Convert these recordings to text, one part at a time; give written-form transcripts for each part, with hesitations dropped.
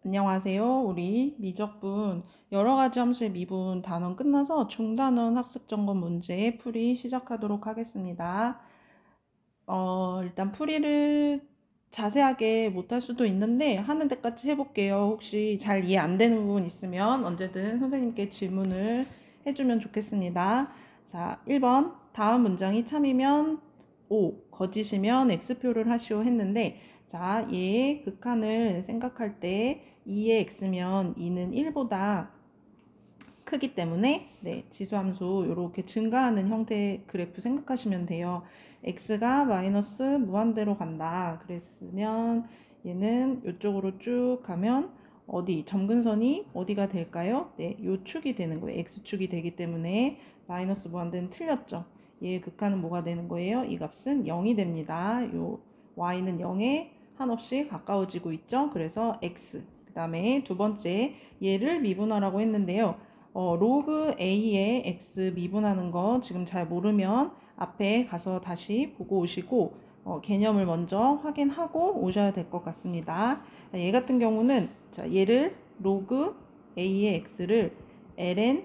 안녕하세요. 우리 미적분 여러 가지 함수의 미분 단원 끝나서 중단원 학습 점검 문제 풀이 시작하도록 하겠습니다. 일단 풀이를 자세하게 못할 수도 있는데 하는 데까지 해볼게요. 혹시 잘 이해 안 되는 부분 있으면 언제든 선생님께 질문을 해주면 좋겠습니다. 자, 1번 다음 문장이 참이면 O, 거짓이면 X표를 하시오 했는데 자, 얘의 극한을 생각할 때 2의 x면 2는 1보다 크기 때문에 지수함수 이렇게 증가하는 형태의 그래프 생각하시면 돼요. x가 마이너스 무한대로 간다. 그랬으면 얘는 이쪽으로 쭉 가면 어디 점근선이 어디가 될까요? 네, 요 축이 되는 거예요. x축이 되기 때문에 마이너스 무한대는 틀렸죠. 얘의 극한은 뭐가 되는 거예요? 이 값은 0이 됩니다. 요 y는 0에 한없이 가까워지고 있죠. 그래서 x. 그 다음에 두 번째 얘를 미분하라고 했는데요. 로그 a의 x 미분하는 거 지금 잘 모르면 앞에 가서 다시 보고 오시고 개념을 먼저 확인하고 오셔야 될 것 같습니다. 얘 같은 경우는 자, 얘를 로그 a의 x를 ln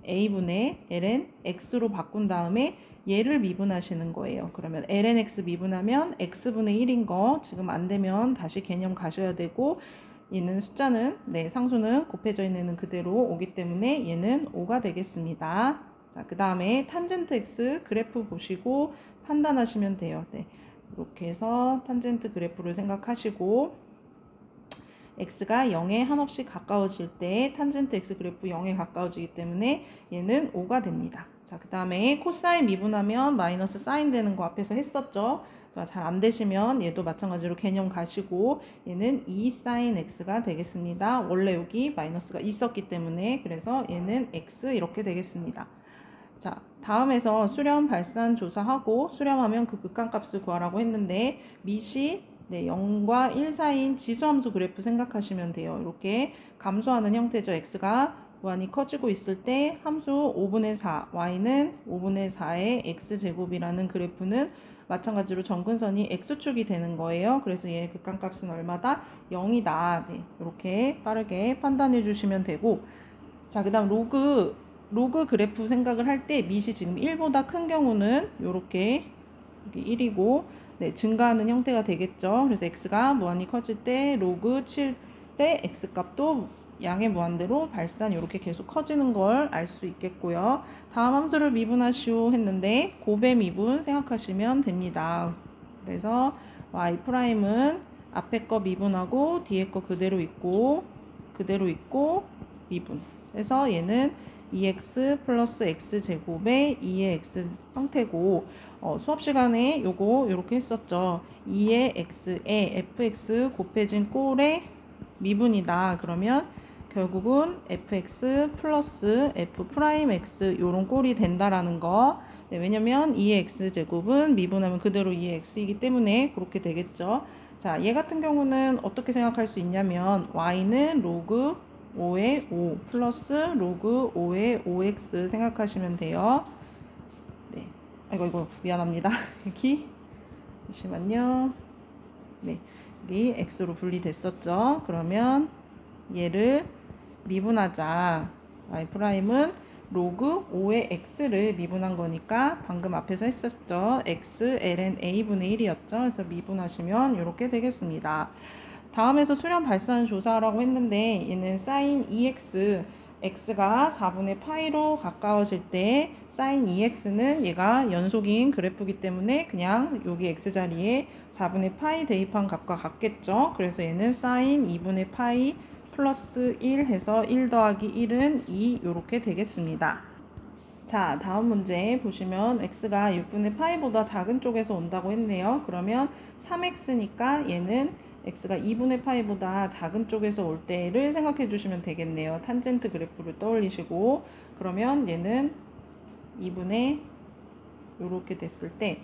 a분의 ln x로 바꾼 다음에 얘를 미분하시는 거예요. 그러면 ln x 미분하면 x분의 1인 거 지금 안 되면 다시 개념 가셔야 되고 얘는 숫자는 상수는 곱해져 있는 애는 그대로 오기 때문에 얘는 5가 되겠습니다. 자, 그 다음에 탄젠트 x 그래프 보시고 판단하시면 돼요. 이렇게 해서 탄젠트 그래프를 생각하시고 x가 0에 한없이 가까워질 때 탄젠트 x 그래프 0에 가까워지기 때문에 얘는 5가 됩니다. 자, 그 다음에 코사인 미분하면 마이너스 사인 되는 거 앞에서 했었죠. 잘 안 되시면 얘도 마찬가지로 개념 가시고 얘는 2 사인 x가 되겠습니다. 원래 여기 마이너스가 있었기 때문에 그래서 얘는 x 이렇게 되겠습니다. 자, 다음에서 수렴 발산 조사하고 수렴하면 그 극한값을 구하라고 했는데 밑이 0과 1 사이인 지수함수 그래프 생각하시면 돼요. 이렇게 감소하는 형태죠. x가 무한히 커지고 있을 때 함수 5분의 4, y는 5분의 4의 x제곱이라는 그래프는 마찬가지로 점근선이 x축이 되는 거예요. 그래서 얘의 극한값은 얼마다? 0이다. 이렇게 빠르게 판단해 주시면 되고 자, 그 다음 로그 그래프 생각을 할 때 밑이 지금 1보다 큰 경우는 이렇게 1이고 증가하는 형태가 되겠죠. 그래서 x가 무한히 커질 때 로그 7의 x값도 양의 무한대로 발산 이렇게 계속 커지는 걸 알 수 있겠고요. 다음 함수를 미분하시오 했는데 곱의 미분 생각하시면 됩니다. 그래서 y'은 앞에 거 미분하고 뒤에 거 그대로 있고 미분. 그래서 얘는 2x 플러스 x제곱의 2의 x 형태고 수업 시간에 요거 이렇게 했었죠. 2의 x에 fx 곱해진 꼴의 미분이다. 그러면 결국은 fx 플러스 f'x 요런 꼴이 된다라는 거. 왜냐면 2의 x제곱은 미분하면 그대로 2의 x이기 때문에 그렇게 되겠죠. 자, 얘 같은 경우는 어떻게 생각할 수 있냐면 y는 로그 5의 5 플러스 로그 5의 5x 생각하시면 돼요. 이거 미안합니다. 여기 잠시만요. 여기 x로 분리됐었죠. 그러면 얘를 미분하자. y'은 로그 5의 x를 미분한 거니까 방금 앞에서 했었죠. x ln a분의 1이었죠. 그래서 미분하시면 이렇게 되겠습니다. 다음에서 수렴 발산 조사하라고 했는데 얘는 sin 2x x가 4분의 파이로 가까워질 때 sin 2x는 얘가 연속인 그래프이기 때문에 그냥 여기 x 자리에 4분의 파이 대입한 값과 같겠죠. 그래서 얘는 sin 2분의 파이 플러스 1 해서 1 더하기 1은 2 이렇게 되겠습니다. 자, 다음 문제 보시면 x가 6분의 파이보다 작은 쪽에서 온다고 했네요. 그러면 3x니까 얘는 x가 2분의 파이보다 작은 쪽에서 올 때를 생각해 주시면 되겠네요. 탄젠트 그래프를 떠올리시고 그러면 얘는 2분의 이렇게 됐을 때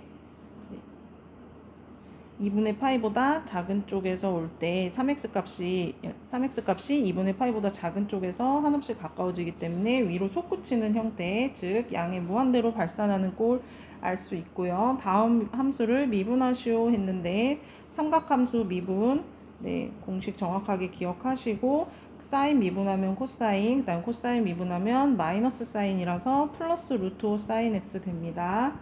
2분의 파이보다 작은 쪽에서 올 때 3x 값이 2분의 파이보다 작은 쪽에서 한없이 가까워지기 때문에 위로 솟구치는 형태, 즉 양의 무한대로 발산하는 꼴 알 수 있고요. 다음 함수를 미분하시오 했는데 삼각함수 미분 네, 공식 정확하게 기억하시고 사인 미분하면 코사인, 그 다음 코사인 미분하면 마이너스 사인이라서 플러스 루트 5 사인 x 됩니다.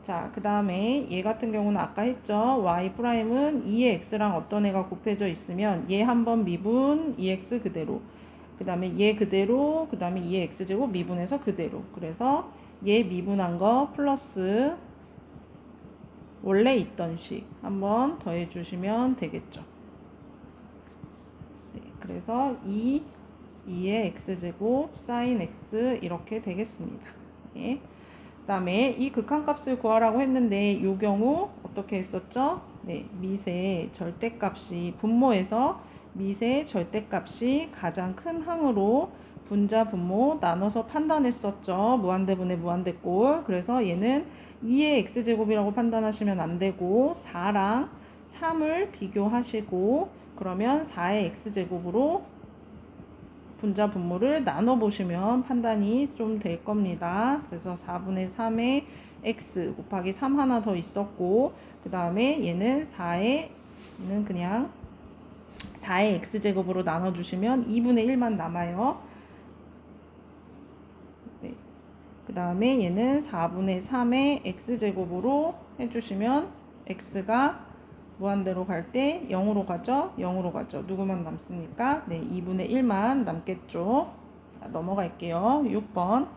자, 그 다음에 얘 같은 경우는 아까 했죠. y''은 2의 x랑 어떤 애가 곱해져 있으면 얘 한번 미분 2x 그대로, 그 다음에 얘 그대로, 그 다음에 2의 x제곱 미분해서 그대로. 그래서 얘 미분한 거 플러스 원래 있던 식 한번 더해 주시면 되겠죠. 네, 그래서 2의 x제곱 사인 x 이렇게 되겠습니다. 네. 그 다음에 이 극한값을 구하라고 했는데 이 경우 어떻게 했었죠? 네, 미세 절대값이 분모에서 미세 절대값이 가장 큰 항으로 분자 분모 나눠서 판단했었죠. 무한대분의 무한대꼴. 그래서 얘는 2의 x제곱이라고 판단하시면 안 되고 4랑 3을 비교하시고 그러면 4의 x제곱으로 분자 분모를 나눠 보시면 판단이 좀 될 겁니다. 그래서 4분의 3의 x 곱하기 3 하나 더 있었고 그 다음에 얘는 4는 그냥 4의 x제곱으로 나눠 주시면 2분의 1만 남아요. 네. 그 다음에 얘는 4분의 3의 x제곱으로 해주시면 x가 무한대로 갈 때 0으로 가죠? 0으로 가죠. 누구만 남습니까? 네, 2분의 1만 남겠죠. 자, 넘어갈게요. 6번.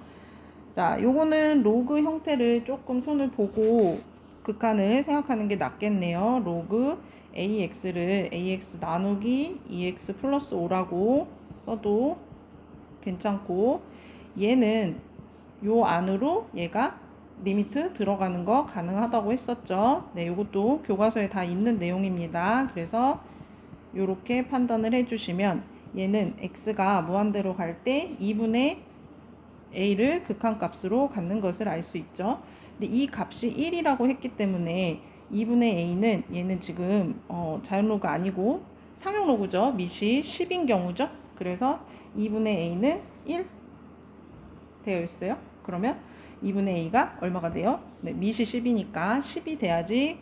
자, 요거는 로그 형태를 조금 손을 보고 극한을 생각하는 게 낫겠네요. 로그 ax를 ax 나누기 2x 플러스 5라고 써도 괜찮고 얘는 요 안으로 얘가 리미트 들어가는 거 가능하다고 했었죠. 네, 이것도 교과서에 다 있는 내용입니다. 그래서 이렇게 판단을 해주시면 얘는 x가 무한대로 갈 때 2분의 a를 극한값으로 갖는 것을 알 수 있죠. 근데 이 값이 1이라고 했기 때문에 2분의 a는 얘는 지금 자연로그 아니고 상용로그죠. 밑이 10인 경우죠. 그래서 2분의 a는 1 되어 있어요. 그러면 2분의 a가 얼마가 돼요? 네, 밑이 10이니까 10이 돼야지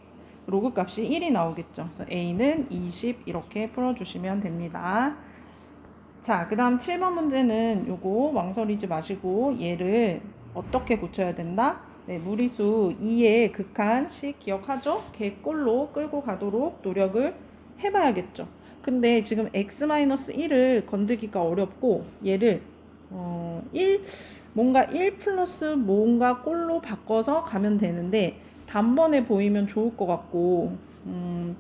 로그 값이 1이 나오겠죠. 그래서 a는 20 이렇게 풀어주시면 됩니다. 자, 그 다음 7번 문제는 요거 망설이지 마시고 얘를 어떻게 고쳐야 된다? 네, 무리수 2의 극한식 기억하죠? 개꼴로 끌고 가도록 노력을 해봐야겠죠. 근데 지금 x-1을 건드기가 어렵고 얘를 뭔가 1 플러스 뭔가 꼴로 바꿔서 가면 되는데 단번에 보이면 좋을 것 같고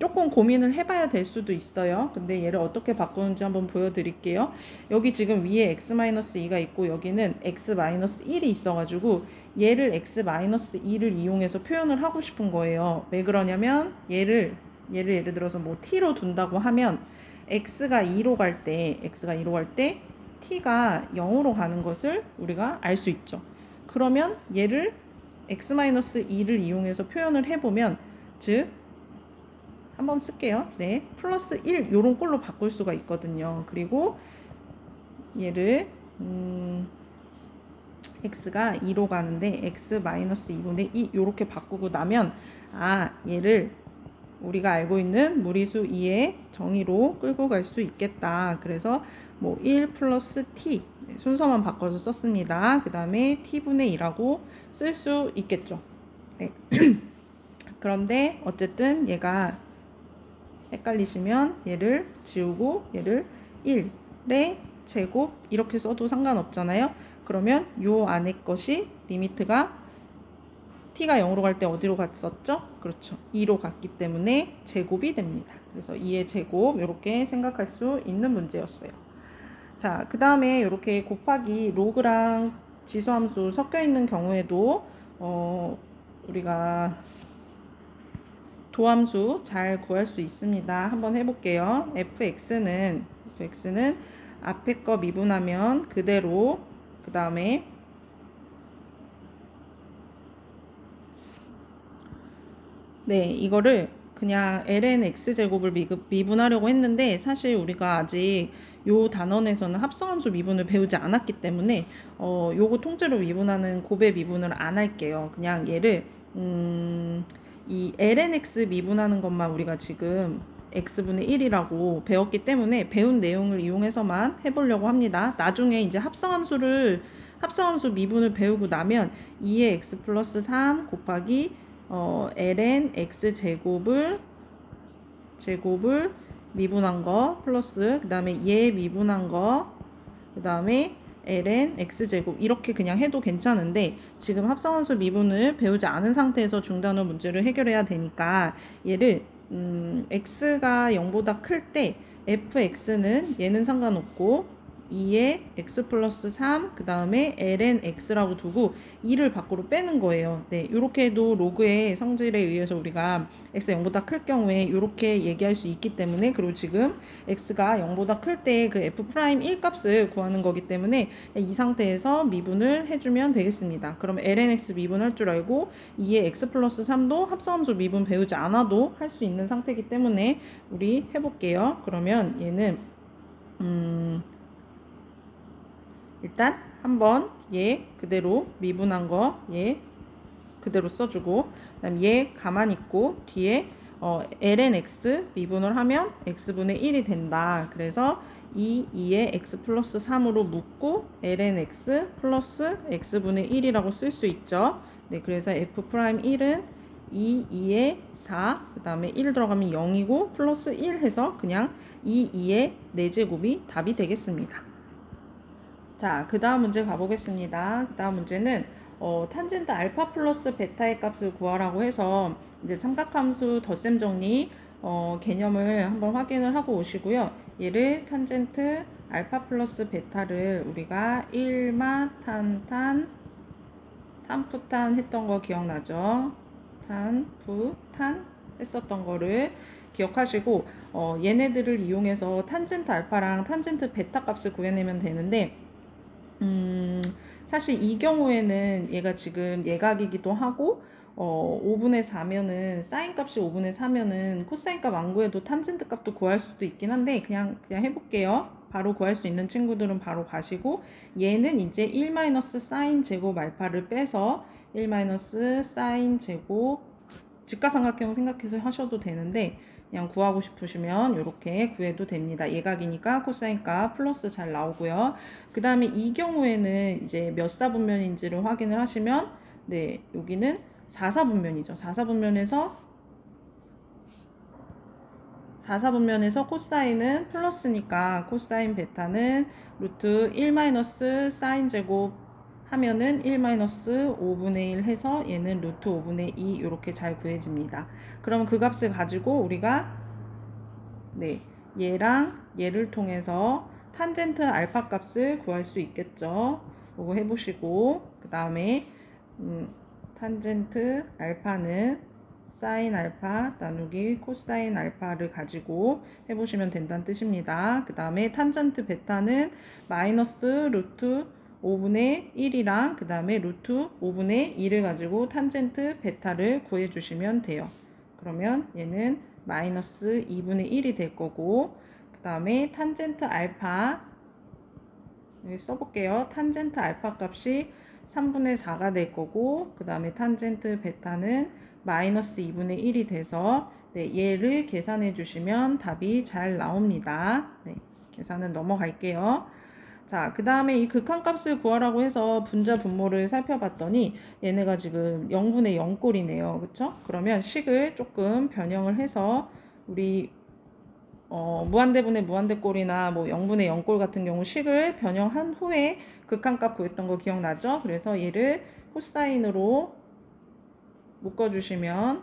조금 고민을 해봐야 될 수도 있어요. 근데 얘를 어떻게 바꾸는지 한번 보여드릴게요. 여기 지금 위에 x-2가 있고 여기는 x-1이 있어가지고 얘를 x-2를 이용해서 표현을 하고 싶은 거예요. 왜 그러냐면 얘를 예를 들어서 뭐 t로 둔다고 하면 x가 2로 갈 때 t가 0으로 가는 것을 우리가 알 수 있죠. 그러면 얘를 x-2를 이용해서 표현을 해보면 즉 한번 쓸게요. 네, 플러스 1 요런 꼴로 바꿀 수가 있거든요. 그리고 얘를 x가 2로 가는데 x-2분의 2 요렇게 바꾸고 나면 얘를 우리가 알고 있는 무리수 2의 정의로 끌고 갈 수 있겠다. 그래서 뭐 1 플러스 t 순서만 바꿔서 썼습니다. 그 다음에 t분의 2라고 쓸 수 있겠죠. 네. 그런데 어쨌든 얘가 헷갈리시면 얘를 지우고 얘를 1의 제곱 이렇게 써도 상관없잖아요. 그러면 요 안에 것이 리미트가 t가 0으로 갈 때 어디로 갔었죠? 그렇죠. 2로 갔기 때문에 제곱이 됩니다. 그래서 2의 제곱 이렇게 생각할 수 있는 문제였어요. 자, 그 다음에 이렇게 곱하기 로그랑 지수함수 섞여 있는 경우에도 우리가 도함수 잘 구할 수 있습니다. 한번 해볼게요. fx는 앞에 거 미분하면 그대로 그 다음에 네, 이거를 그냥 ln x제곱을 미분하려고 했는데 사실 우리가 아직 요 단원에서는 합성함수 미분을 배우지 않았기 때문에 요거 통째로 미분하는 곱의 미분을 안 할게요. 그냥 얘를 이 ln x 미분하는 것만 우리가 지금 x분의 1이라고 배웠기 때문에 배운 내용을 이용해서만 해보려고 합니다. 나중에 이제 합성함수 미분을 배우고 나면 2의 x 플러스 3 곱하기 ln x 제곱을 미분한 거 플러스 그 다음에 얘 미분한 거 그 다음에 ln x제곱 이렇게 그냥 해도 괜찮은데 지금 합성함수 미분을 배우지 않은 상태에서 중단원 문제를 해결해야 되니까 얘를 x가 0보다 클 때 fx는 얘는 상관없고 2의 x 플러스 3 그 다음에 ln x라고 두고 2를 밖으로 빼는 거예요. 네, 이렇게 해도 로그의 성질에 의해서 우리가 x 0보다 클 경우에 이렇게 얘기할 수 있기 때문에, 그리고 지금 x가 0보다 클 때 그 f'1 값을 구하는 거기 때문에 이 상태에서 미분을 해주면 되겠습니다. 그럼 ln x 미분할 줄 알고 2의 x 플러스 3도 합성함수 미분 배우지 않아도 할 수 있는 상태이기 때문에 우리 해볼게요. 그러면 얘는 일단 한번 얘 그대로 미분한 거 얘 그대로 써주고, 그 다음 얘 가만히 있고 뒤에 ln x 미분을 하면 x분의 1이 된다. 그래서 2의 x 플러스 3으로 묶고 ln x 플러스 x분의 1이라고 쓸 수 있죠. 네, 그래서 f'1은 2의 4, 그 다음에 1 들어가면 0이고 플러스 1 해서 그냥 2의 4제곱이 답이 되겠습니다. 자, 그 다음 문제 가보겠습니다. 그 다음 문제는 탄젠트 알파 플러스 베타의 값을 구하라고 해서 이제 삼각함수 덧셈 정리 개념을 한번 확인을 하고 오시고요. 얘를 탄젠트 알파 플러스 베타를 우리가 1마 탄푸탄 했던 거 기억나죠? 탄푸탄 했었던 거를 기억하시고 얘네들을 이용해서 탄젠트 알파랑 탄젠트 베타 값을 구해내면 되는데, 사실 이 경우에는 얘가 지금 예각이기도 하고 5분의 4면은 사인 값이 5분의 4면은 코사인 값 안 구해도 탄젠트 값도 구할 수도 있긴 한데 그냥 해볼게요. 바로 구할 수 있는 친구들은 바로 가시고, 얘는 이제 1 사인 제곱 알파를 빼서 1 사인 제곱 직가삼각형 생각해서 하셔도 되는데 그냥 구하고 싶으시면 이렇게 구해도 됩니다. 예각이니까 코사인 값 플러스 잘 나오고요. 그 다음에 이 경우에는 이제 몇 사분면인지를 확인을 하시면, 네, 여기는 4사분면이죠. 4사분면에서 코사인은 플러스니까 코사인 베타는 루트 1 사인 제곱 하면은 1 5분의 1 해서 얘는 루트 5분의 2 이렇게 잘 구해집니다. 그럼 그 값을 가지고 우리가 얘랑 얘를 통해서 탄젠트 알파 값을 구할 수 있겠죠. 이거 해보시고, 그 다음에 탄젠트 알파는 사인 알파 나누기 코사인 알파를 가지고 해보시면 된다는 뜻입니다. 그 다음에 탄젠트 베타는 마이너스 루트 5분의 1이랑 그 다음에 루트 5분의 2를 가지고 탄젠트 베타를 구해주시면 돼요. 그러면 얘는 마이너스 2분의 1이 될 거고, 그 다음에 탄젠트 알파 여기 써볼게요. 탄젠트 알파 값이 3분의 4가 될 거고, 그 다음에 탄젠트 베타는 마이너스 2분의 1이 돼서 얘를 계산해 주시면 답이 잘 나옵니다. 네, 계산은 넘어갈게요. 자, 그 다음에 이 극한값을 구하라고 해서 분자 분모를 살펴봤더니 얘네가 지금 0분의 0꼴이네요. 그쵸? 그러면 식을 조금 변형을 해서 우리 무한대분의 무한대꼴이나 뭐 0분의 0꼴 같은 경우 식을 변형한 후에 극한값 구했던 거 기억나죠? 그래서 얘를 코사인으로 묶어주시면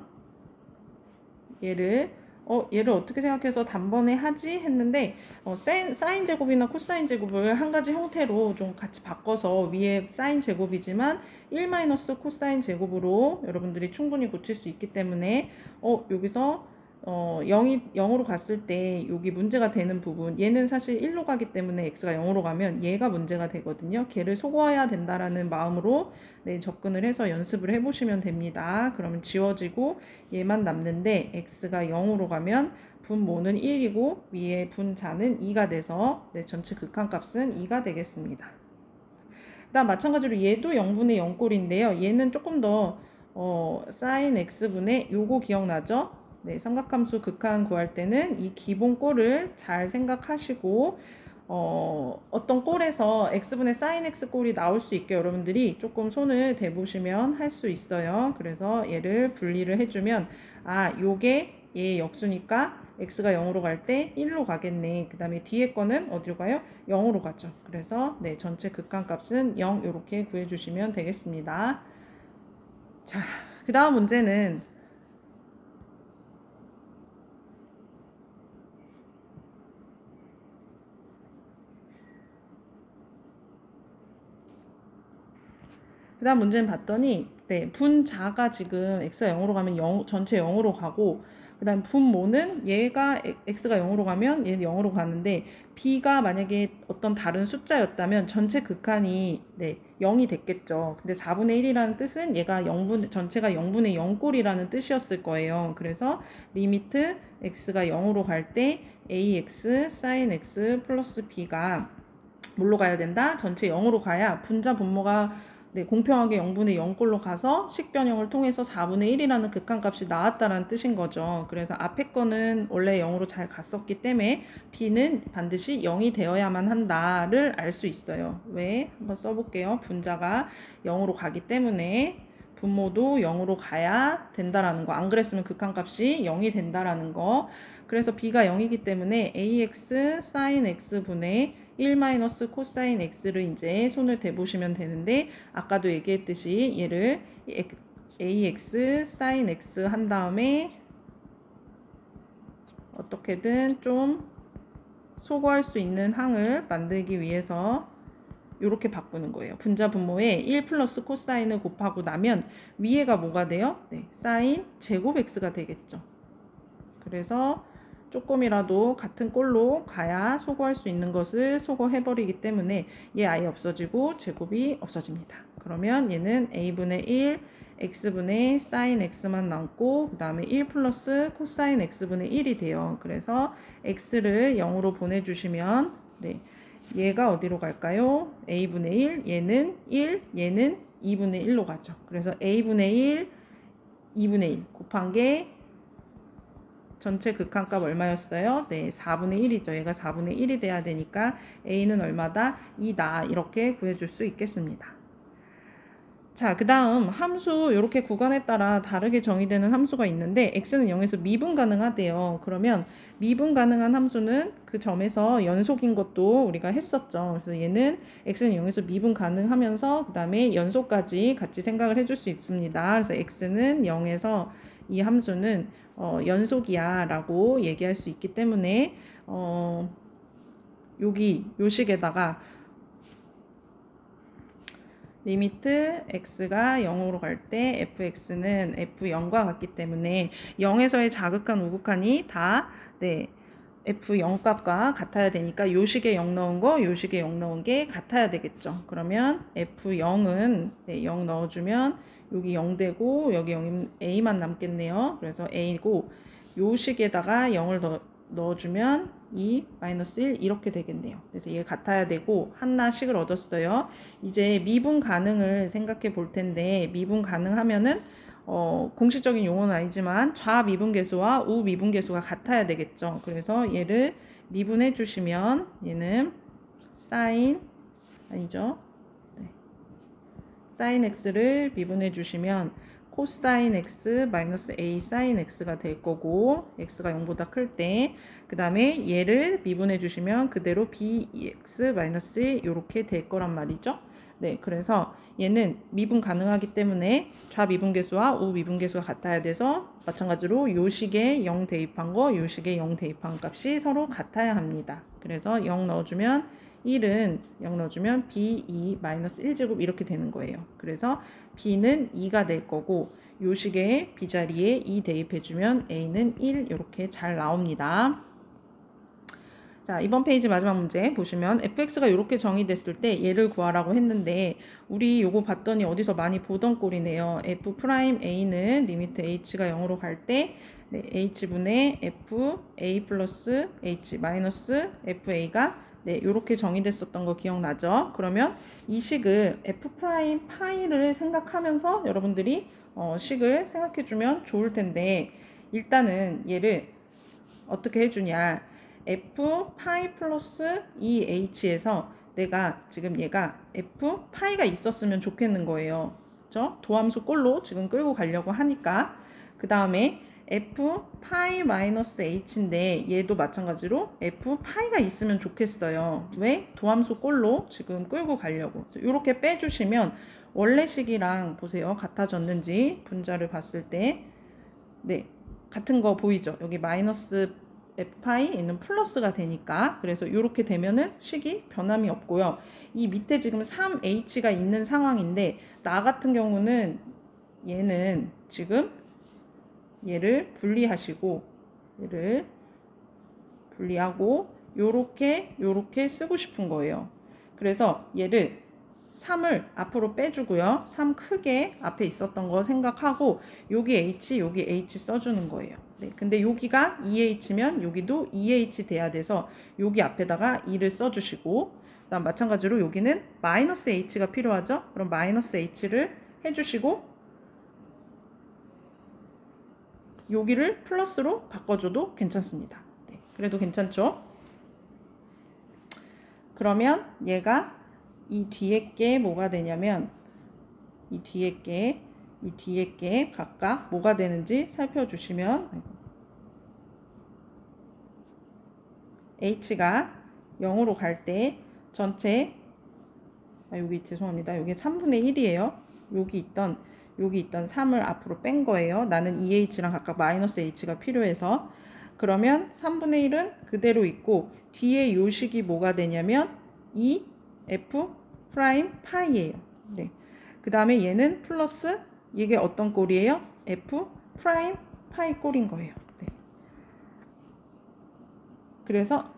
얘를 어떻게 생각해서 단번에 하지 했는데 사인 제곱이나 코사인 제곱을 한 가지 형태로 좀 같이 바꿔서 위에 사인 제곱이지만 1 코사인 제곱으로 여러분들이 충분히 고칠 수 있기 때문에 여기서 0으로 갔을 때 여기 문제가 되는 부분, 얘는 사실 1로 가기 때문에 x가 0으로 가면 얘가 문제가 되거든요. 걔를 속아야 된다라는 마음으로 접근을 해서 연습을 해보시면 됩니다. 그러면 지워지고 얘만 남는데 x가 0으로 가면 분모는 1이고 위에 분자는 2가 돼서 전체 극한값은 2가 되겠습니다. 그 다음 마찬가지로 얘도 0분의 0꼴인데요. 얘는 조금 더 사인 x분의 요거 기억나죠? 네, 삼각함수 극한 구할 때는 이 기본 꼴을 잘 생각하시고 어떤 꼴에서 x분의 sin x 꼴이 나올 수 있게 여러분들이 조금 손을 대보시면 할 수 있어요. 그래서 얘를 분리를 해주면 요게 얘의 역수니까 x가 0으로 갈 때 1로 가겠네. 그 다음에 뒤에 거는 어디로 가요? 0으로 가죠. 그래서 네, 전체 극한값은 0 이렇게 구해주시면 되겠습니다. 자, 그 다음 문제는 봤더니 네, 분자가 지금 x가 0으로 가면 전체 0으로 가고 그 다음 분모는 얘가 x가 0으로 가면 얘는 0으로 가는데 b가 만약에 어떤 다른 숫자였다면 전체 극한이 네, 0이 됐겠죠. 근데 4분의 1이라는 뜻은 얘가 전체가 0분의 0꼴이라는 뜻이었을 거예요. 그래서 리미트 x가 0으로 갈 때 ax sin x 플러스 b가 뭘로 가야 된다? 전체 0으로 가야 분자 분모가 네, 공평하게 0분의 0꼴로 가서 식변형을 통해서 4분의 1이라는 극한값이 나왔다는 뜻인 거죠. 그래서 앞에 거는 원래 0으로 잘 갔었기 때문에 b는 반드시 0이 되어야만 한다를 알 수 있어요. 왜? 한번 써볼게요. 분자가 0으로 가기 때문에 분모도 0으로 가야 된다라는 거. 안 그랬으면 극한값이 0이 된다라는 거. 그래서 b가 0이기 때문에 ax sin x분의 1 코사인 x를 이제 손을 대보시면 되는데 아까도 얘기했듯이 얘를 ax sin x 한 다음에 어떻게든 좀 소거할 수 있는 항을 만들기 위해서 이렇게 바꾸는 거예요. 분자 분모에 1 플러스 코사인을 곱하고 나면 위에가 뭐가 돼요? 네, 사인 제곱 x가 되겠죠. 그래서 조금이라도 같은 꼴로 가야 소거할 수 있는 것을 소거해버리기 때문에 얘 아예 없어지고 제곱이 없어집니다. 그러면 얘는 a분의 1 x분의 sin x만 남고 그 다음에 1 플러스 코사인 x분의 1이 돼요. 그래서 x를 0으로 보내주시면 네, 얘가 어디로 갈까요? a분의 1, 얘는 1, 얘는 2분의 1로 가죠. 그래서 a분의 1, 2분의 1 곱한 게 전체 극한값 얼마였어요? 네, 4분의 1이죠. 얘가 4분의 1이 돼야 되니까 a는 얼마다? 2다. 이렇게 구해줄 수 있겠습니다. 자, 그 다음 함수 이렇게 구간에 따라 다르게 정의되는 함수가 있는데 x는 0에서 미분 가능하대요. 그러면 미분 가능한 함수는 그 점에서 연속인 것도 우리가 했었죠. 그래서 얘는 x는 0에서 미분 가능하면서 그 다음에 연속까지 같이 생각을 해줄 수 있습니다. 그래서 x는 0에서 이 함수는 연속이야 라고 얘기할 수 있기 때문에 여기 요식에다가 리미트 x가 0으로 갈 때 fx는 f0과 같기 때문에 0에서의 자극한 우극한이 다 네, f0 값과 같아야 되니까 요식에 0 넣은 거 요식에 0 넣은 게 같아야 되겠죠. 그러면 f0은 네, 0 넣어주면 여기 0 되고 여기 0이면 a만 남겠네요. 그래서 a고 요식에다가 0을 넣어주면 2, -1 이렇게 되겠네요. 그래서 얘가 같아야 되고 하나씩을 얻었어요. 이제 미분 가능을 생각해 볼 텐데 미분 가능하면은 공식적인 용어는 아니지만 좌미분계수와 우미분계수가 같아야 되겠죠. 그래서 얘를 미분해 주시면 얘는 sin 아니죠. 네. sin x를 미분해 주시면 코사인 x 마이너스 a 사인 x가 될 거고 x가 0보다 클 때 그 다음에 얘를 미분해 주시면 그대로 bx 마이너스 이렇게 될 거란 말이죠. 네, 그래서 얘는 미분 가능하기 때문에 좌미분계수와 우미분계수가 같아야 돼서 마찬가지로 요식에 0 대입한 거 요식에 0 대입한 값이 서로 같아야 합니다. 그래서 0 넣어주면 1은 0 넣어주면 b2 마이너스 1제곱 이렇게 되는 거예요. 그래서 b는 2가 될 거고 요식에 b자리에 2 대입해주면 a는 1 이렇게 잘 나옵니다. 자, 이번 페이지 마지막 문제 보시면 fx가 이렇게 정의됐을 때 얘를 구하라고 했는데 우리 요거 봤더니 어디서 많이 보던 꼴이네요. f'a는 리미트 h가 0으로 갈 때 네, h분의 fa 플러스 h 마이너스 fa가 네, 이렇게 정의됐었던 거 기억나죠? 그러면 이 식을 f'파이를 생각하면서 여러분들이 식을 생각해주면 좋을 텐데 일단은 얘를 어떻게 해주냐. f 파이 플러스 2h에서 내가 지금 얘가 f 파이가 있었으면 좋겠는 거예요. 그죠? 도함수 꼴로 지금 끌고 가려고 하니까. 그 다음에 f 파이 마이너스 h인데 얘도 마찬가지로 f 파이가 있으면 좋겠어요. 왜? 도함수 꼴로 지금 끌고 가려고. 이렇게 빼주시면 원래 식이랑 보세요. 같아졌는지 분자를 봤을 때 네, 같은 거 보이죠? 여기 마이너스 f파이 얘는 플러스가 되니까. 그래서 이렇게 되면은 식이 변함이 없고요. 이 밑에 지금 3h가 있는 상황인데 나 같은 경우는 얘는 지금 얘를 분리하시고 얘를 분리하고 요렇게 쓰고 싶은 거예요. 그래서 얘를 3을 앞으로 빼주고요. 3 크게 앞에 있었던 거 생각하고 여기 H 써주는 거예요. 네, 근데 여기가 2H면 여기도 2H 돼야 돼서 여기 앞에다가 2를 써주시고 그다음 마찬가지로 여기는 마이너스 H가 필요하죠. 그럼 마이너스 H를 해주시고 여기를 플러스로 바꿔줘도 괜찮습니다. 네, 그래도 괜찮죠? 그러면 얘가 이 뒤에 게 뭐가 되냐면 이 뒤에 게 각각 뭐가 되는지 살펴주시면 h가 0으로 갈 때 전체 여기 죄송합니다. 여기 3분의 1이에요. 여기 있던 3을 앞으로 뺀 거예요. 나는 2h랑 각각 마이너스 h가 필요해서. 그러면 3분의 1은 그대로 있고 뒤에 요 식이 뭐가 되냐면 2f 프라임 파이예요. 네. 그 다음에 얘는 플러스 이게 어떤 꼴이에요? f 프라임 파이 꼴인 거예요. 네. 그래서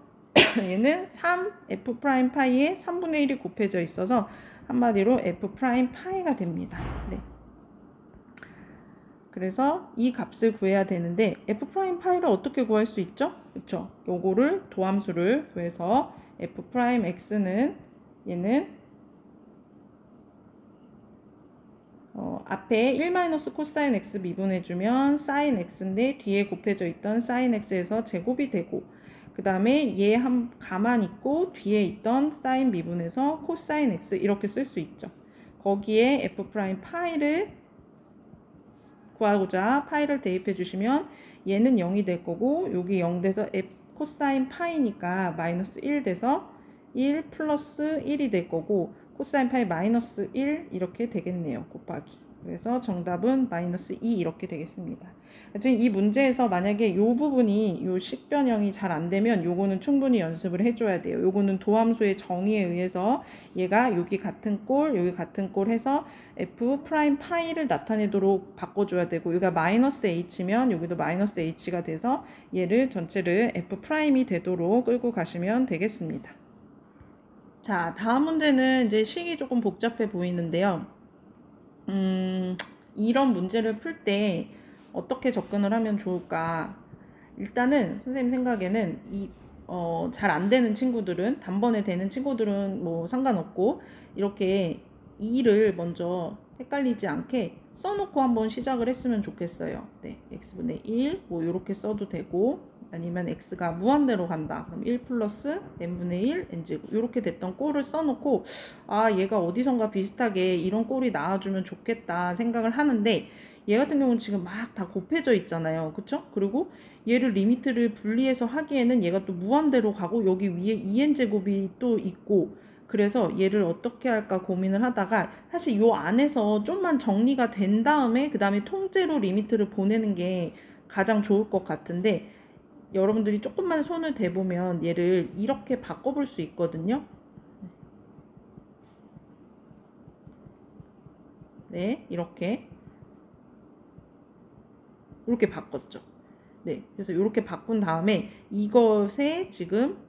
얘는 3f 프라임 파이에 3분의 1이 곱해져 있어서 한마디로 f 프라임 파이가 됩니다. 네. 그래서 이 값을 구해야 되는데 f 프라임 파이를 어떻게 구할 수 있죠? 그렇죠? 요거를 도함수를 구해서 f 프라임 x는 얘는 앞에 1 코사인 x 미분해주면 사인 x인데 뒤에 곱해져 있던 사인 x에서 제곱이 되고 그 다음에 얘 가만 있고 뒤에 있던 사인 미분해서 코사인 x 이렇게 쓸 수 있죠. 거기에 f 프라임 파이를 구하고자 파이를 대입해 주시면 얘는 0이 될 거고 여기 0 돼서 f 코사인 파이니까 마이너스 1 돼서 1 플러스 1이 될 거고 코사인 파이 마이너스 1 이렇게 되겠네요. 곱하기. 그래서 정답은 마이너스 2 이렇게 되겠습니다. 지금 이 문제에서 만약에 요 부분이 요 식변형이 잘 안 되면 요거는 충분히 연습을 해줘야 돼요. 요거는 도함수의 정의에 의해서 얘가 여기 같은 꼴 여기 같은 꼴 해서 f 프라임 파이를 나타내도록 바꿔줘야 되고 여기가 마이너스 h면 여기도 마이너스 h가 돼서 얘를 전체를 f 프라임이 되도록 끌고 가시면 되겠습니다. 자, 다음 문제는 이제 식이 조금 복잡해 보이는데요. 이런 문제를 풀 때 어떻게 접근을 하면 좋을까? 일단은 선생님 생각에는 잘 안 되는 친구들은 단번에 되는 친구들은 뭐 상관없고 이렇게 2를 먼저 헷갈리지 않게 써놓고 한번 시작을 했으면 좋겠어요. 네, x분의 1 뭐 이렇게 써도 되고 아니면 x가 무한대로 간다. 그럼 1 플러스 n분의 1 n제곱 이렇게 됐던 꼴을 써놓고 아 얘가 어디선가 비슷하게 이런 꼴이 나와주면 좋겠다 생각을 하는데 얘 같은 경우는 지금 막 다 곱해져 있잖아요. 그쵸? 그리고 얘를 리미트를 분리해서 하기에는 얘가 또 무한대로 가고 여기 위에 2n제곱이 또 있고 그래서 얘를 어떻게 할까 고민을 하다가 사실 요 안에서 좀만 정리가 된 다음에 그 다음에 통째로 리미트를 보내는 게 가장 좋을 것 같은데 여러분들이 조금만 손을 대보면 얘를 이렇게 바꿔볼 수 있거든요. 네, 이렇게 바꿨죠. 네, 그래서 이렇게 바꾼 다음에 이것에 지금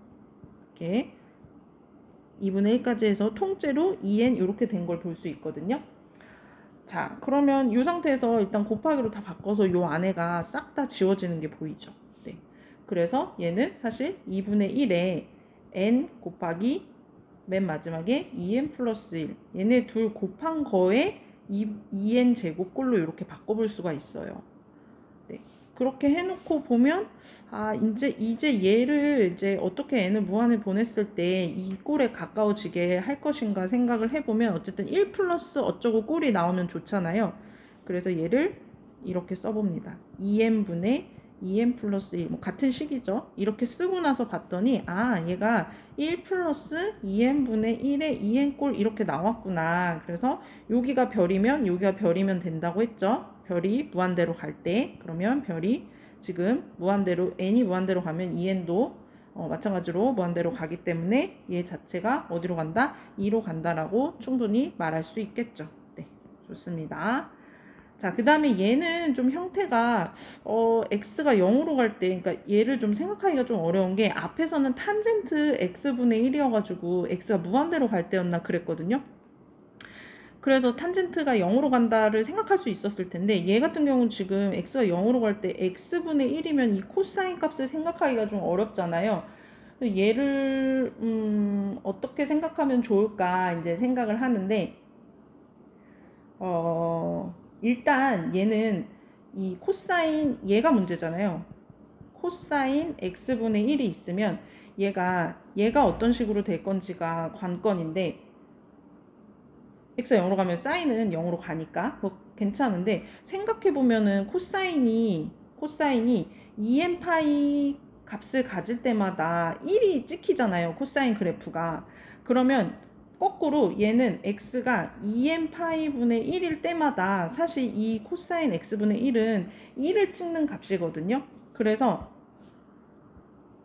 이렇게 2분의 1까지 해서 통째로 2n 이렇게 된 걸 볼 수 있거든요. 자, 그러면 이 상태에서 일단 곱하기로 다 바꿔서 이 안에가 싹 다 지워지는 게 보이죠. 네, 그래서 얘는 사실 2분의 1에 n 곱하기 맨 마지막에 2n 플러스 1 얘네 둘 곱한 거에 2n 제곱꼴로 이렇게 바꿔볼 수가 있어요. 네, 그렇게 해놓고 보면 이제 얘를 이제 어떻게 n을 무한에 보냈을 때 이 꼴에 가까워지게 할 것인가 생각을 해보면 어쨌든 1 플러스 어쩌고 꼴이 나오면 좋잖아요. 그래서 얘를 이렇게 써봅니다. 2n분의 2n 플러스 1, 뭐 같은 식이죠. 이렇게 쓰고 나서 봤더니 얘가 1 플러스 2n분의 1의 2n 꼴 이렇게 나왔구나. 그래서 여기가 별이면 여기가 별이면 된다고 했죠. 별이 무한대로 갈 때. 그러면 별이 지금 무한대로 n이 무한대로 가면 2n도 마찬가지로 무한대로 가기 때문에 얘 자체가 어디로 간다? 2로 간다라고 충분히 말할 수 있겠죠. 네, 좋습니다. 자, 그 다음에 얘는 좀 형태가 x가 0으로 갈 때, 그러니까 얘를 좀 생각하기가 좀 어려운 게 앞에서는 탄젠트 x분의 1이어가지고 x가 무한대로 갈 때였나 그랬거든요. 그래서 탄젠트가 0으로 간다를 생각할 수 있었을 텐데 얘 같은 경우는 지금 x가 0으로 갈 때 x분의 1이면 이 코사인 값을 생각하기가 좀 어렵잖아요. 얘를 어떻게 생각하면 좋을까 이제 생각을 하는데 일단 얘는 이 코사인 얘가 문제잖아요. 코사인 x분의 1이 있으면 얘가 어떤 식으로 될 건지가 관건인데 x가 0으로 가면 사인은 0으로 가니까 괜찮은데 생각해보면은 코사인이 2n파이 값을 가질 때마다 1이 찍히잖아요. 코사인 그래프가. 그러면 거꾸로 얘는 x가 2n파이 분의 1일 때마다 사실 이 코사인 x분의 1은 1을 찍는 값이거든요. 그래서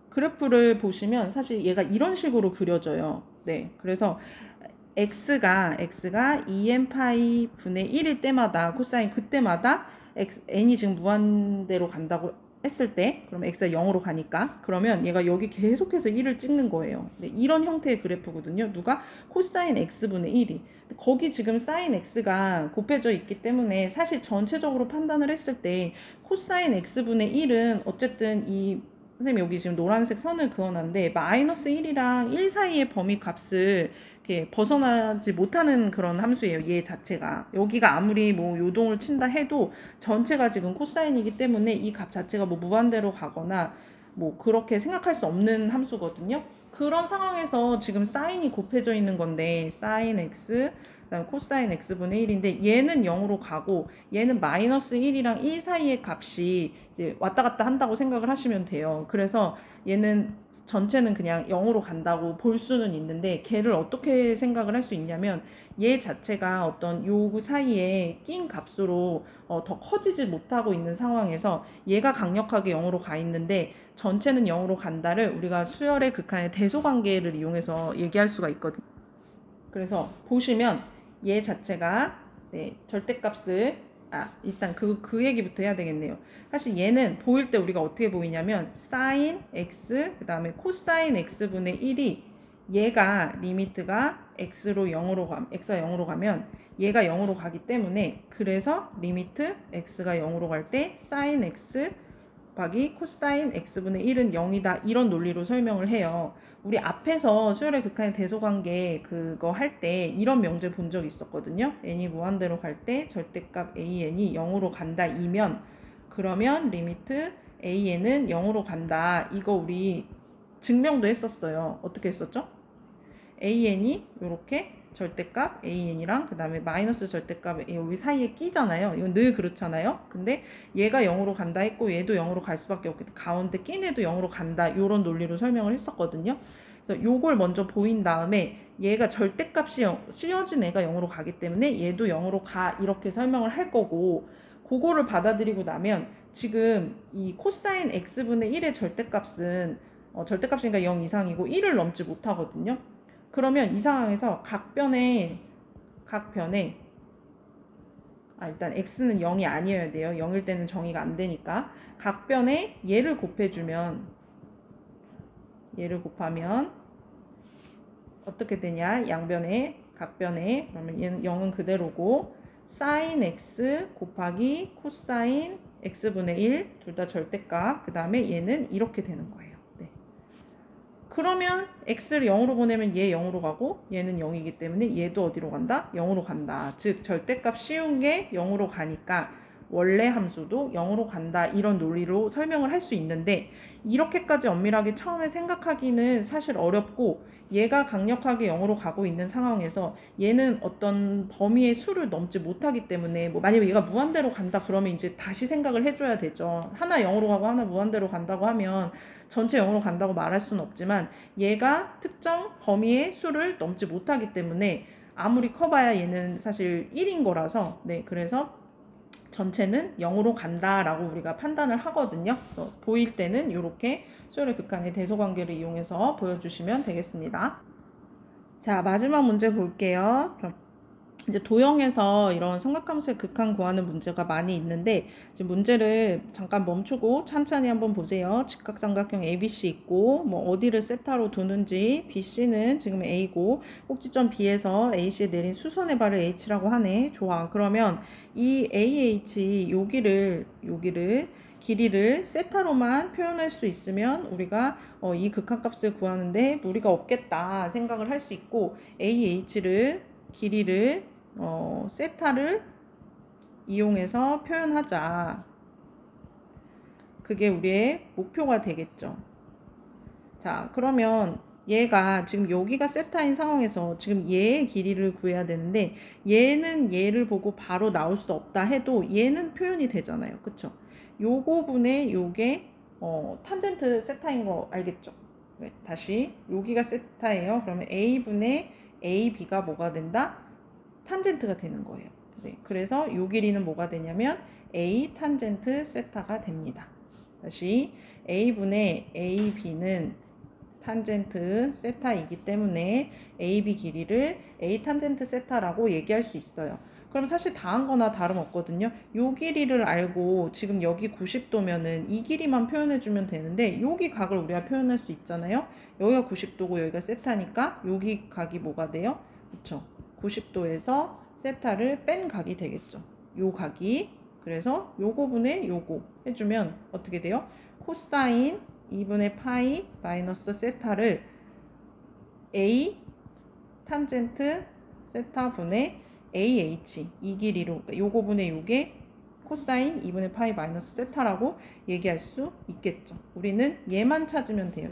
그래프를 보시면 사실 얘가 이런 식으로 그려져요. 네, 그래서 x가 2n파이 분의 1일 때마다 코사인 그때마다 n이 지금 무한대로 간다고 했을 때 그러면 x가 0으로 가니까 그러면 얘가 여기 계속해서 1을 찍는 거예요. 네, 이런 형태의 그래프거든요. 누가? 코사인 x분의 1이. 거기 지금 사인 x가 곱해져 있기 때문에 사실 전체적으로 판단을 했을 때 코사인 x분의 1은 어쨌든 이 선생님 여기 지금 노란색 선을 그어놨는데 마이너스 1이랑 1 사이의 범위 값을 이렇게 벗어나지 못하는 그런 함수예요. 얘 자체가. 여기가 아무리 뭐 요동을 친다 해도 전체가 지금 코사인이기 때문에 이 값 자체가 뭐 무한대로 가거나 뭐 그렇게 생각할 수 없는 함수거든요. 그런 상황에서 지금 사인이 곱해져 있는 건데 사인 x 그다음에 코사인 x분의 1인데 얘는 0으로 가고 얘는 마이너스 1이랑 1 사이의 값이 이제 왔다 갔다 한다고 생각을 하시면 돼요. 그래서 얘는 전체는 그냥 0으로 간다고 볼 수는 있는데 걔를 어떻게 생각을 할 수 있냐면 얘 자체가 어떤 요 사이에 낀 값으로 더 커지지 못하고 있는 상황에서 얘가 강력하게 0으로 가 있는데 전체는 0으로 간다를 우리가 수열의 극한의 대소관계를 이용해서 얘기할 수가 있거든요. 그래서 보시면 얘 자체가 절대값을 일단 그 얘기부터 해야 되겠네요. 사실 얘는 보일 때 우리가 어떻게 보이냐면 사인 x 그 다음에 코사인 x분의 1이 얘가 리미트가 x가 0으로 가면 얘가 0으로 가기 때문에 그래서 리미트 x가 0으로 갈 때 사인 x 곱하기 코사인 x분의 1은 0이다 이런 논리로 설명을 해요. 우리 앞에서 수열의 극한의 대소관계 그거 할 때 이런 명제 본 적 있었거든요. n이 무한대로 갈 때 절대값 an이 0으로 간다 이면 그러면 리미트 an은 0으로 간다. 이거 우리 증명도 했었어요. 어떻게 했었죠? an이 이렇게 절대값 an이랑 그 다음에 마이너스 절대값 여기 사이에 끼잖아요. 이건 늘 그렇잖아요. 근데 얘가 0으로 간다 했고 얘도 0으로 갈 수밖에 없기 때문에 가운데 낀 애도 0으로 간다 이런 논리로 설명을 했었거든요. 그래서 요걸 먼저 보인 다음에 얘가 절대값이 씌워진 애가 0으로 가기 때문에 얘도 0으로 가 이렇게 설명을 할 거고 그거를 받아들이고 나면 지금 이 코사인 x분의 1의 절대값은 절대값이니까 0 이상이고 1을 넘지 못하거든요. 그러면 이 상황에서 각 변에 일단 x는 0이 아니어야 돼요. 0일 때는 정의가 안 되니까 각 변에 얘를 곱하면 어떻게 되냐? 양변에 각변에 그러면 얘는 0은 그대로고 사인 x 곱하기 코사인 x분의 1 둘 다 절대값 그 다음에 얘는 이렇게 되는 거예요. 그러면 x를 0으로 보내면 얘 0으로 가고 얘는 0이기 때문에 얘도 어디로 간다? 0으로 간다. 즉 절대값 씌운 게 0으로 가니까 원래 함수도 0으로 간다 이런 논리로 설명을 할 수 있는데 이렇게까지 엄밀하게 처음에 생각하기는 사실 어렵고 얘가 강력하게 0으로 가고 있는 상황에서 얘는 어떤 범위의 수를 넘지 못하기 때문에 뭐 만약에 얘가 무한대로 간다 그러면 이제 다시 생각을 해줘야 되죠. 하나 0으로 가고 하나 무한대로 간다고 하면 전체 0으로 간다고 말할 수는 없지만 얘가 특정 범위의 수를 넘지 못하기 때문에 아무리 커봐야 얘는 사실 1인 거라서 네, 그래서 전체는 0으로 간다라고 우리가 판단을 하거든요. 보일 때는 이렇게 수열의 극한의 대소관계를 이용해서 보여주시면 되겠습니다. 자, 마지막 문제 볼게요. 이제 도형에서 이런 삼각함수의 극한 구하는 문제가 많이 있는데 이제 문제를 잠깐 멈추고 천천히 한번 보세요. 직각삼각형 ABC 있고 뭐 어디를 세타로 두는지 BC는 지금 A고 꼭지점 B에서 AC에 내린 수선의 발을 H라고 하네. 좋아. 그러면 이 AH 여기를 길이를 세타로만 표현할 수 있으면 우리가 이 극한값을 구하는데 무리가 없겠다 생각을 할 수 있고 AH를 길이를 세타를 이용해서 표현하자. 그게 우리의 목표가 되겠죠. 자, 그러면 얘가 지금 여기가 세타인 상황에서 지금 얘의 길이를 구해야 되는데 얘는 얘를 보고 바로 나올 수 없다 해도 얘는 표현이 되잖아요. 그쵸? 요거 분의 요게 탄젠트 세타인 거 알겠죠? 네, 다시 여기가 세타예요. 그러면 A분의 AB가 뭐가 된다? 탄젠트가 되는 거예요. 네, 그래서 요 길이는 뭐가 되냐면 A 탄젠트 세타가 됩니다. 다시 A분의 AB는 탄젠트 세타이기 때문에 AB 길이를 A 탄젠트 세타라고 얘기할 수 있어요. 그럼 사실 다 한 거나 다름없거든요. 요 길이를 알고 지금 여기 90도면은 이 길이만 표현해주면 되는데 여기 각을 우리가 표현할 수 있잖아요. 여기가 90도고 여기가 세타니까 여기 각이 뭐가 돼요? 그쵸? 90도에서 세타를 뺀 각이 되겠죠. 요 각이. 그래서 요거 분의 요거 해주면 어떻게 돼요? 코사인 2분의 파이 마이너스 세타를 A 탄젠트 세타 분의 AH 이 길이로 요거 분의 요게 코사인 2분의 파이 마이너스 세타라고 얘기할 수 있겠죠. 우리는 얘만 찾으면 돼요.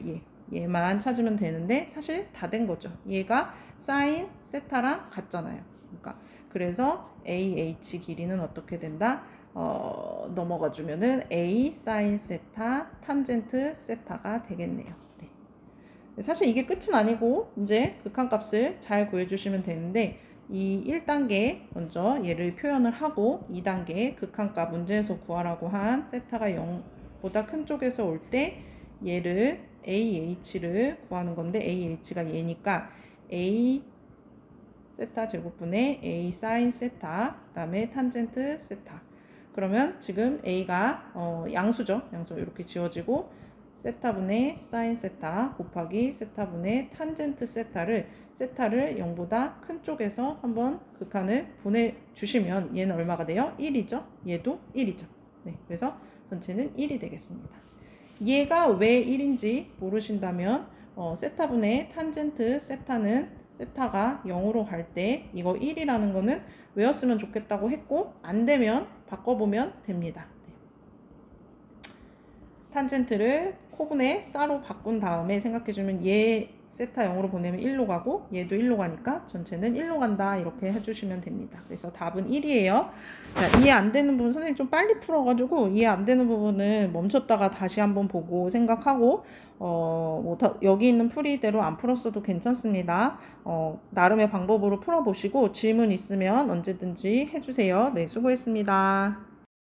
얘만 찾으면 되는데 사실 다 된 거죠. 얘가 사인 세타랑 같잖아요. 그러니까 그래서 AH 길이는 어떻게 된다? 넘어가 주면은 A 사인 세타 탄젠트 세타가 되겠네요. 네. 사실 이게 끝은 아니고 이제 극한값을 잘 구해주시면 되는데 이 1단계 먼저 얘를 표현을 하고 2단계 극한값 문제에서 구하라고 한 세타가 0보다 큰 쪽에서 올 때 얘를 AH를 구하는 건데 AH가 얘니까 A 세타 제곱분의 A 사인 세타 그 다음에 탄젠트 세타. 그러면 지금 A가 양수죠. 양수 이렇게 지워지고 세타분의 사인 세타 곱하기 세타분의 탄젠트 세타를 0보다 큰 쪽에서 한번 극한을 보내주시면 얘는 얼마가 돼요? 1이죠. 얘도 1이죠. 네, 그래서 전체는 1이 되겠습니다. 얘가 왜 1인지 모르신다면 세타분의 탄젠트 세타는 세타가 0으로 갈 때 이거 1이라는 거는 외웠으면 좋겠다고 했고 안 되면 바꿔보면 됩니다. 네. 탄젠트를 코분의 사로 바꾼 다음에 생각해주면 얘 세타 0으로 보내면 1로 가고 얘도 1로 가니까 전체는 1로 간다 이렇게 해주시면 됩니다. 그래서 답은 1이에요. 자, 이해 안 되는 부분 선생님 좀 빨리 풀어가지고 이해 안 되는 부분은 멈췄다가 다시 한번 보고 생각하고 뭐 여기 있는 풀이대로 안 풀었어도 괜찮습니다. 나름의 방법으로 풀어보시고 질문 있으면 언제든지 해주세요. 네, 수고했습니다.